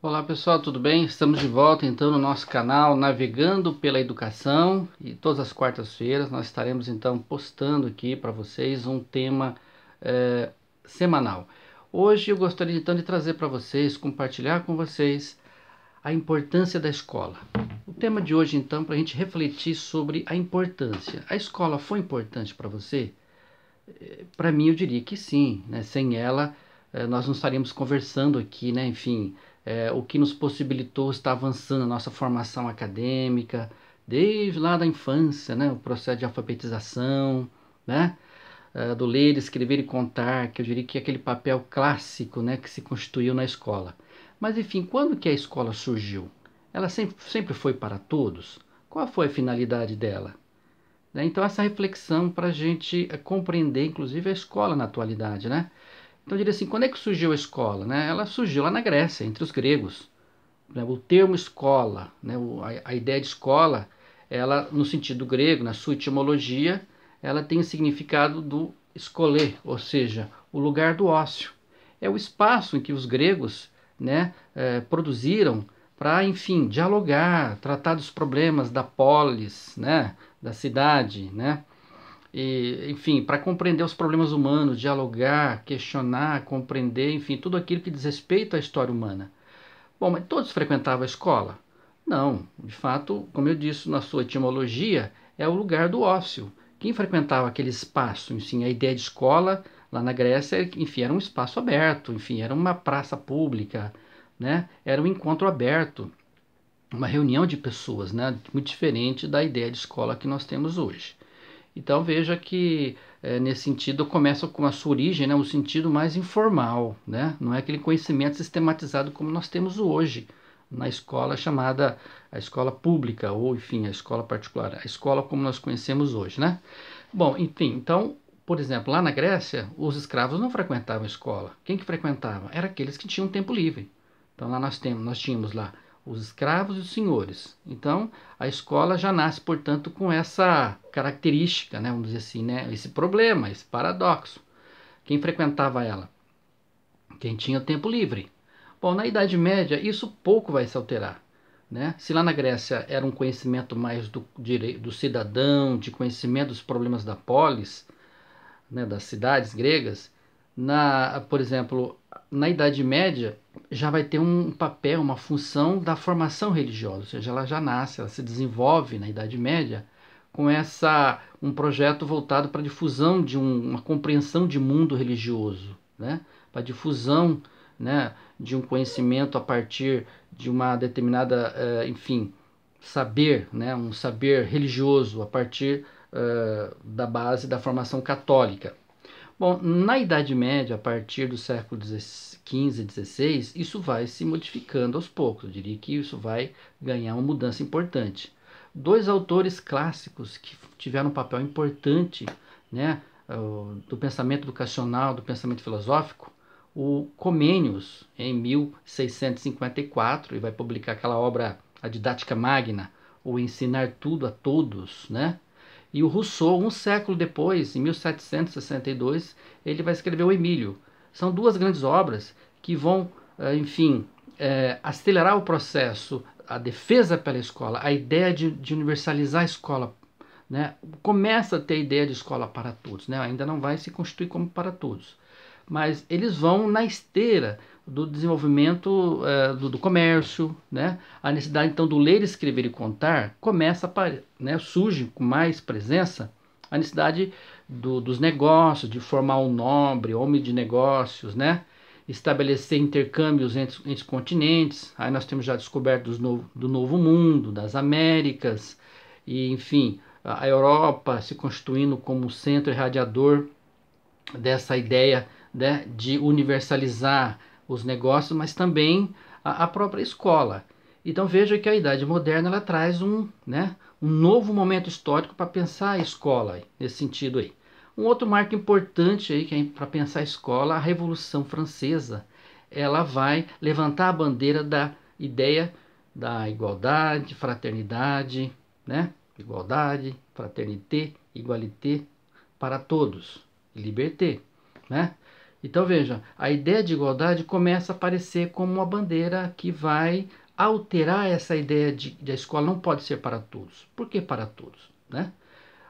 Olá pessoal, tudo bem? Estamos de volta então no nosso canal Navegando pela Educação e todas as quartas-feiras nós estaremos então postando aqui para vocês um tema semanal. Hoje eu gostaria então de trazer para vocês, compartilhar com vocês a importância da escola. O tema de hoje então para a gente refletir sobre a importância. A escola foi importante para você? Para mim, eu diria que sim, né? Sem ela, nós não estaríamos conversando aqui, né? Enfim, o que nos possibilitou estar avançando na nossa formação acadêmica, desde lá da infância, né? O processo de alfabetização, né? Do ler, escrever e contar, que eu diria que é aquele papel clássico, né? Que se constituiu na escola. Mas, enfim, quando que a escola surgiu? Ela sempre foi para todos? Qual foi a finalidade dela? Né? Então, essa reflexão para a gente compreender, inclusive, a escola na atualidade, né? Então, eu diria assim, quando é que surgiu a escola? Né? Ela surgiu lá na Grécia, entre os gregos. Né? O termo escola, né? A ideia de escola, ela, no sentido grego, na sua etimologia, ela tem o significado do escolher, ou seja, o lugar do ócio. É o espaço em que os gregos, né, produziram para, enfim, dialogar, tratar dos problemas da polis, né, da cidade, né, e, enfim, para compreender os problemas humanos, dialogar, questionar, compreender, enfim, tudo aquilo que diz respeito à história humana. Bom, mas todos frequentavam a escola? Não, de fato, como eu disse na sua etimologia, é o lugar do ócio. Quem frequentava aquele espaço? Enfim, a ideia de escola lá na Grécia, enfim, era um espaço aberto, enfim, era uma praça pública, né? Era um encontro aberto, uma reunião de pessoas, né? Muito diferente da ideia de escola que nós temos hoje. Então veja que nesse sentido começa com a sua origem, né, um sentido mais informal, né? Não é aquele conhecimento sistematizado como nós temos hoje na escola chamada a escola pública ou enfim a escola particular, a escola como nós conhecemos hoje, né? Bom, enfim, então, por exemplo, lá na Grécia os escravos não frequentavam a escola. Quem que frequentava? Era aqueles que tinham tempo livre. Então lá nós tínhamos lá os escravos e os senhores. Então, a escola já nasce, portanto, com essa característica, né, vamos dizer assim, né, esse problema, esse paradoxo. Quem frequentava ela? Quem tinha tempo livre. Bom, na Idade Média, isso pouco vai se alterar. Né? Se lá na Grécia era um conhecimento mais do cidadão, de conhecimento dos problemas da polis, né, das cidades gregas, por exemplo, na Idade Média já vai ter um papel, uma função da formação religiosa, ou seja, ela já nasce, ela se desenvolve na Idade Média com um projeto voltado para a difusão de uma compreensão de mundo religioso, né? Para a difusão, né, de um conhecimento a partir de uma determinada, enfim, saber, né, um saber religioso a partir da base da formação católica. Bom, na Idade Média, a partir do século XV, XVI, isso vai se modificando aos poucos. Eu diria que isso vai ganhar uma mudança importante. Dois autores clássicos que tiveram um papel importante, né, do pensamento educacional, do pensamento filosófico, o Comênios, em 1654, e vai publicar aquela obra, A Didática Magna, ou Ensinar Tudo a Todos, né? E o Rousseau, um século depois, em 1762, ele vai escrever o Emílio. São duas grandes obras que vão, enfim, acelerar o processo, a defesa pela escola, a ideia de universalizar a escola. Né? Começa a ter a ideia de escola para todos, né? Ainda não vai se constituir como para todos, mas eles vão na esteira do desenvolvimento do comércio, né? A necessidade então do ler, escrever e contar começa a, né, surge com mais presença a necessidade dos negócios, de formar um nobre, homem de negócios, né? Estabelecer intercâmbios entre continentes. Aí nós temos já descoberto do Novo Mundo, das Américas, e enfim, a Europa se constituindo como centro irradiador dessa ideia, né, de universalizar os negócios, mas também a própria escola. Então veja que a Idade Moderna ela traz um novo momento histórico para pensar a escola nesse sentido aí. Um outro marco importante aí que é para pensar a escola, a Revolução Francesa, ela vai levantar a bandeira da ideia da igualdade, fraternidade, né? Igualdade, fraternité, igualité para todos, liberté, né? Então veja, a ideia de igualdade começa a aparecer como uma bandeira que vai alterar essa ideia de a escola não pode ser para todos. Por que para todos? Né?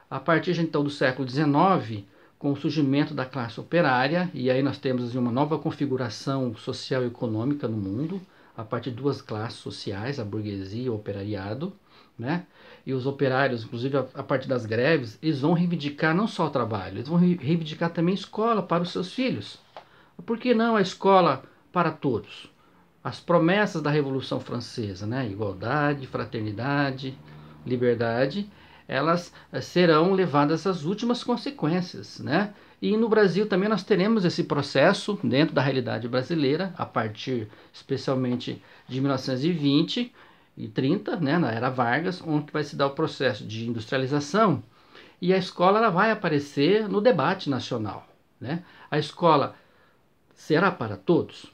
A partir então do século XIX, com o surgimento da classe operária, e aí nós temos assim, uma nova configuração social e econômica no mundo, a partir de duas classes sociais, a burguesia e o operariado, né? E os operários, inclusive a partir das greves, eles vão reivindicar não só o trabalho, eles vão reivindicar também escola para os seus filhos. Por que não a escola para todos? As promessas da Revolução Francesa, né? Igualdade, fraternidade, liberdade, elas serão levadas às últimas consequências, né? E no Brasil também nós teremos esse processo dentro da realidade brasileira, a partir especialmente de 1920 e 30, né, na era Vargas, onde vai se dar o processo de industrialização e a escola ela vai aparecer no debate nacional, né? A escola será para todos,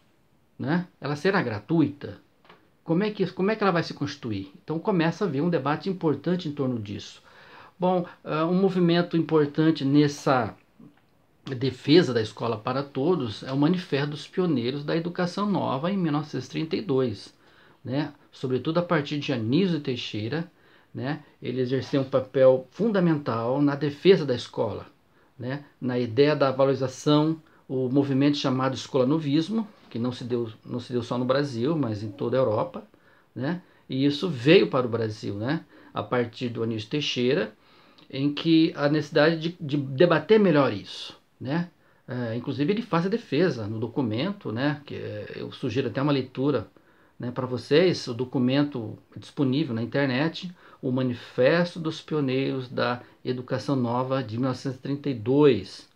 né? Ela será gratuita? Como é que ela vai se constituir? Então começa a haver um debate importante em torno disso. Bom, um movimento importante nessa defesa da escola para todos é o Manifesto dos Pioneiros da Educação Nova em 1932, né? Sobretudo a partir de Anísio Teixeira, né? Ele exerceu um papel fundamental na defesa da escola, né? Na ideia da valorização, o movimento chamado escolanovismo, que não se deu só no Brasil, mas em toda a Europa, né? E isso veio para o Brasil, né? A partir do Anísio Teixeira, em que a necessidade de debater melhor isso, né? Inclusive ele faz a defesa no documento, né? Que eu sugiro até uma leitura, né, para vocês. O documento é disponível na internet, o Manifesto dos Pioneiros da Educação Nova de 1932.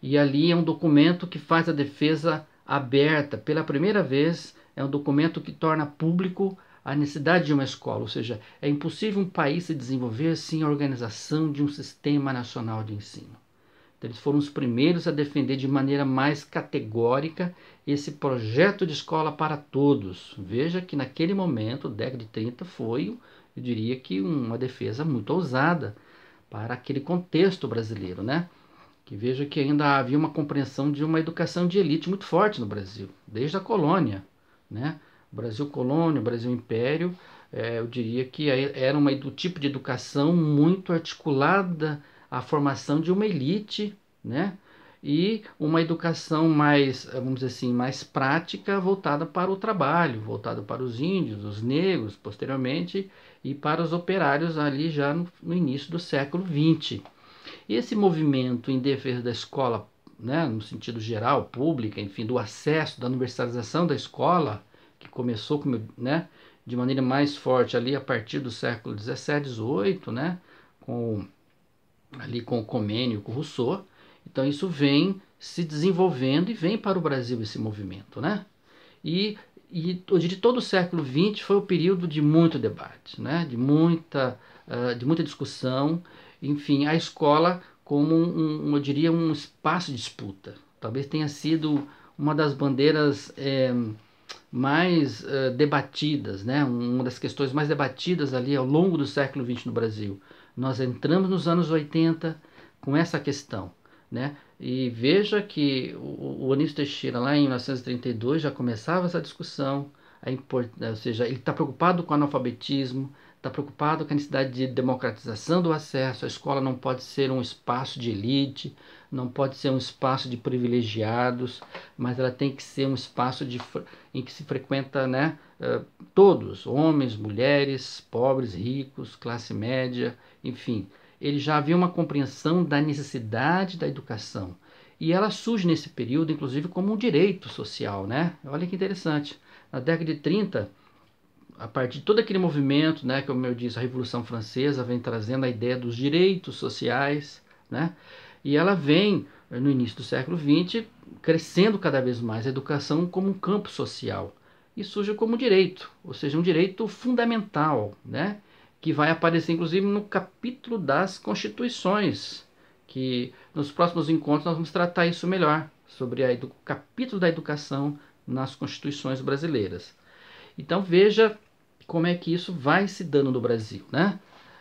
E ali é um documento que faz a defesa aberta. Pela primeira vez, é um documento que torna público a necessidade de uma escola, ou seja, é impossível um país se desenvolver sem a organização de um sistema nacional de ensino. Então, eles foram os primeiros a defender de maneira mais categórica esse projeto de escola para todos. Veja que naquele momento, década de 30, foi, eu diria que uma defesa muito ousada para aquele contexto brasileiro, né? Que veja que ainda havia uma compreensão de uma educação de elite muito forte no Brasil, desde a colônia, né? Brasil colônia, Brasil império, eu diria que era do tipo de educação muito articulada à formação de uma elite, né? E uma educação mais, vamos dizer assim, mais prática, voltada para o trabalho, voltada para os índios, os negros, posteriormente, e para os operários ali já no início do século XX. Esse movimento em defesa da escola, né, no sentido geral, pública, enfim, do acesso, da universalização da escola, que começou, né, de maneira mais forte ali a partir do século XVII, XVIII, né, ali com o Comênio, com o Rousseau. Então isso vem se desenvolvendo e vem para o Brasil esse movimento, né? E de todo o século XX foi o período de muito debate, né? de muita discussão. Enfim, a escola como eu diria, um espaço de disputa. Talvez tenha sido uma das bandeiras mais debatidas, né? Uma das questões mais debatidas ali ao longo do século XX no Brasil. Nós entramos nos anos 80 com essa questão, né? E veja que o Anísio Teixeira, lá em 1932, já começava essa discussão, ou seja, ele está preocupado com o analfabetismo, está preocupado com a necessidade de democratização do acesso. A escola não pode ser um espaço de elite, não pode ser um espaço de privilegiados, mas ela tem que ser um espaço em que se frequenta, né, todos, homens, mulheres, pobres, ricos, classe média, enfim. Ele já havia uma compreensão da necessidade da educação. E ela surge nesse período, inclusive, como um direito social, né? Olha que interessante. Na década de 30, a partir de todo aquele movimento, né, como eu disse, a Revolução Francesa vem trazendo a ideia dos direitos sociais, né? E ela vem, no início do século XX, crescendo cada vez mais a educação como um campo social. E surge como direito, ou seja, um direito fundamental, né? Que vai aparecer inclusive no capítulo das Constituições, que nos próximos encontros nós vamos tratar isso melhor, sobre o capítulo da educação nas Constituições brasileiras. Então veja como é que isso vai se dando no Brasil, né?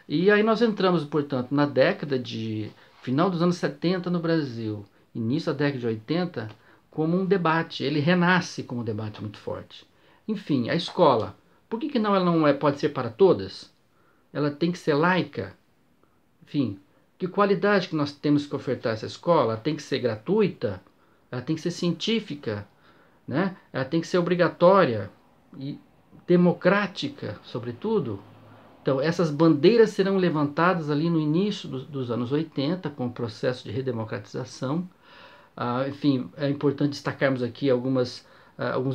E aí nós entramos, portanto, na década de final dos anos 70 no Brasil, início da década de 80, como um debate, ele renasce como um debate muito forte. Enfim, a escola, por que não, ela não pode ser para todas? Ela tem que ser laica? Enfim, que qualidade que nós temos que ofertar a essa escola? Ela tem que ser gratuita? Ela tem que ser científica? Né? Ela tem que ser obrigatória e democrática, sobretudo. Então, essas bandeiras serão levantadas ali no início dos anos 80, com o processo de redemocratização. Enfim, é importante destacarmos aqui alguns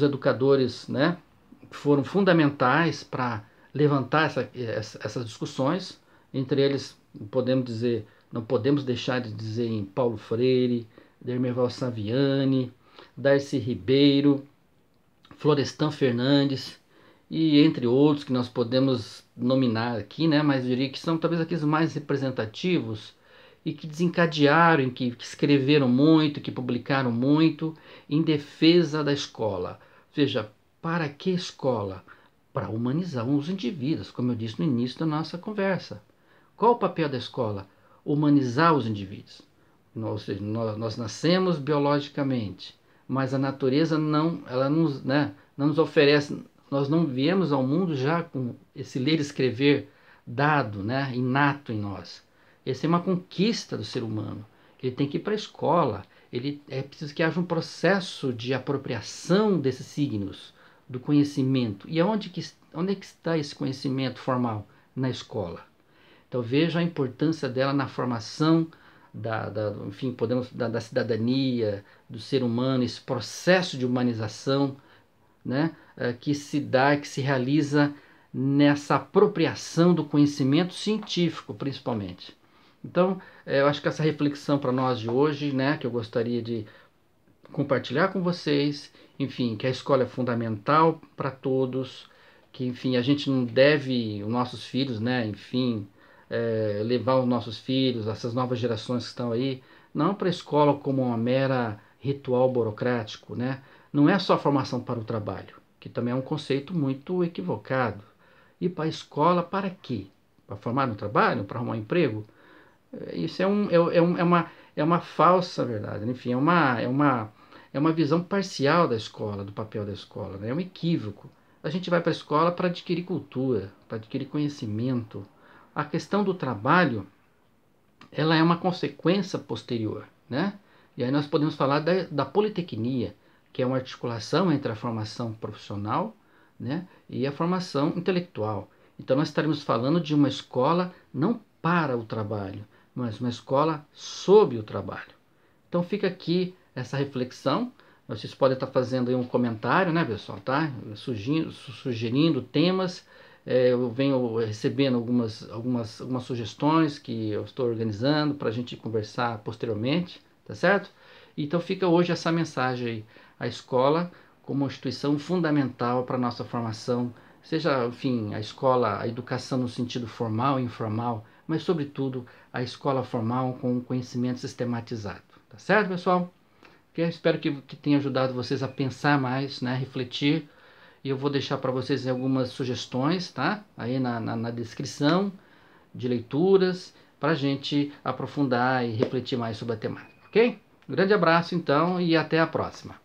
educadores, né, que foram fundamentais para levantar essas discussões. Entre eles, podemos dizer, não podemos deixar de dizer em Paulo Freire, Dermerval Saviani, Darcy Ribeiro, Florestan Fernandes e entre outros que nós podemos nominar aqui, né? Mas eu diria que são talvez aqueles mais representativos e que desencadearam, que escreveram muito, que publicaram muito em defesa da escola. Veja, para que escola? Para humanizar os indivíduos, como eu disse no início da nossa conversa. Qual o papel da escola? Humanizar os indivíduos. Ou seja, nós nascemos biologicamente, mas a natureza não nos oferece, nós não viemos ao mundo já com esse ler e escrever dado, né, inato em nós. Essa é uma conquista do ser humano. Ele tem que ir para a escola, é preciso que haja um processo de apropriação desses signos, do conhecimento. E onde é que está esse conhecimento formal? Na escola. Então veja a importância dela na formação enfim, da cidadania, do ser humano, esse processo de humanização, né, que se realiza nessa apropriação do conhecimento científico, principalmente. Então, eu acho que essa reflexão para nós de hoje, né, que eu gostaria de compartilhar com vocês, enfim, que a escola é fundamental para todos, que, enfim, a gente não deve, os nossos filhos, né, enfim, levar os nossos filhos, essas novas gerações que estão aí, não para a escola como uma mera ritual burocrático, né? Não é só a formação para o trabalho, que também é um conceito muito equivocado. Ir para a escola para quê? Para formar no trabalho? Para arrumar um emprego? Isso é uma falsa verdade. Enfim, é uma visão parcial da escola, do papel da escola. Né? É um equívoco. A gente vai para a escola para adquirir cultura, para adquirir conhecimento. A questão do trabalho, ela é uma consequência posterior, né? E aí nós podemos falar da politecnia, que é uma articulação entre a formação profissional, né, e a formação intelectual. Então nós estaremos falando de uma escola não para o trabalho, mas uma escola sob o trabalho. Então fica aqui essa reflexão. Vocês podem estar fazendo aí um comentário, né, pessoal, tá? Sugerindo temas. Eu venho recebendo algumas sugestões que eu estou organizando para a gente conversar posteriormente, tá certo? Então fica hoje essa mensagem aí, a escola como uma instituição fundamental para a nossa formação, seja, enfim, a escola, a educação no sentido formal e informal, mas sobretudo a escola formal com conhecimento sistematizado, tá certo, pessoal? Eu espero que tenha ajudado vocês a pensar mais, né, refletir. E eu vou deixar para vocês algumas sugestões, tá? Aí na descrição de leituras, para a gente aprofundar e refletir mais sobre a temática, ok? Um grande abraço então e até a próxima.